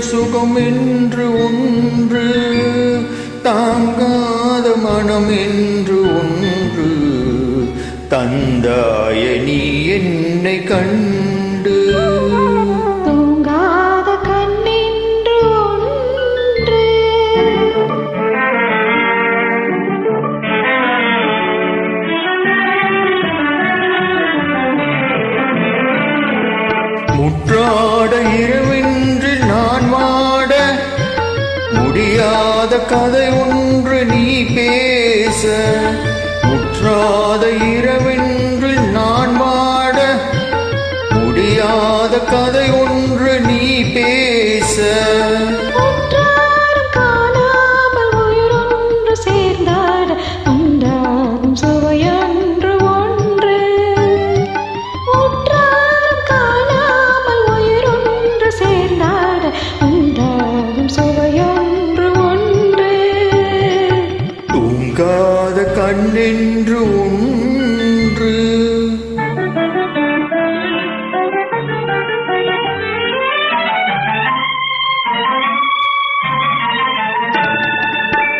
சுகம் என்று ஒன்று, தாங்காத மனம் என்று ஒன்று தந்தாய நீ என்னை கண்டு. தூங்காத கண்ணென்று ஒன்று, முற்றாட இரவென்று நான் வாட, முடியாத கதை ஒன்று நீ பேச. முற்றாத இரவென்று நான் வாட, முடியாத கதை ஒன்று நீ பேச. ஒன்றாரும் காணாமல் உயிரொன்று சேர்ந்தாட உண்டாகும் சுவையொன்று ஒன்று. ஒன்றாரும் காணாமல் உயிரொன்று சேர்ந்தாட உண்டாகும் சுவையொன்று ஒன்று. தூங்காத கண்ணென்று ஒன்று.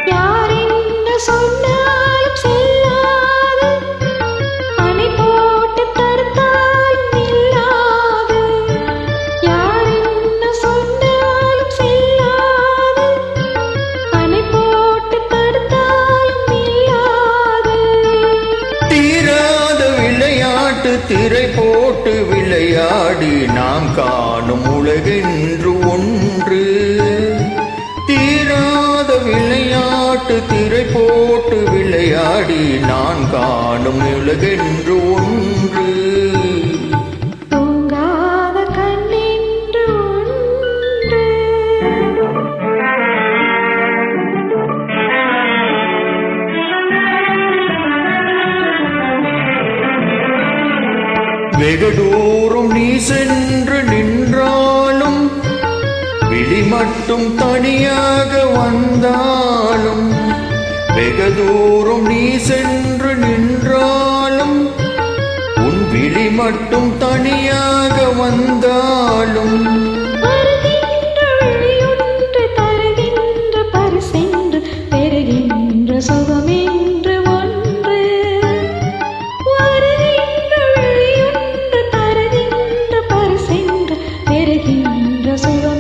யார் என்ன சொன்னாலும் செல்லாது, அணை போட்டு தடுத்தாலும் நில்லாது. யார் என்ன சொன்னாலும் செல்லாது, அணை போட்டு தடுத்தாலும் நில்லாது. தீராத விளையாட்டு திரை போட்டு விளையாடி நாம் காணும் உலகென்று ஒன்று. தீராத விளையாட்டு திரை போட்டு விளையாடி நான் காணும் உலகென்று ஒன்று. தூங்காத கண்ணென்று ஒன்று. வெகு தூரம் நீ சென்று நின்றாலும், விழி மட்டும் தனியாக வந்தாலும். வெகு தூரம் நீ சென்று நின்றாலும், உன் விழி மட்டும் தனியாக வந்தாலும். வருகின்ற விழியொன்று தருகின்ற பரிசென்று பெறுகின்ற சுகமென்று ஒன்று. வருகின்ற விழியொன்று தருகின்ற பரிசென்று பெறுகின்ற சுகம்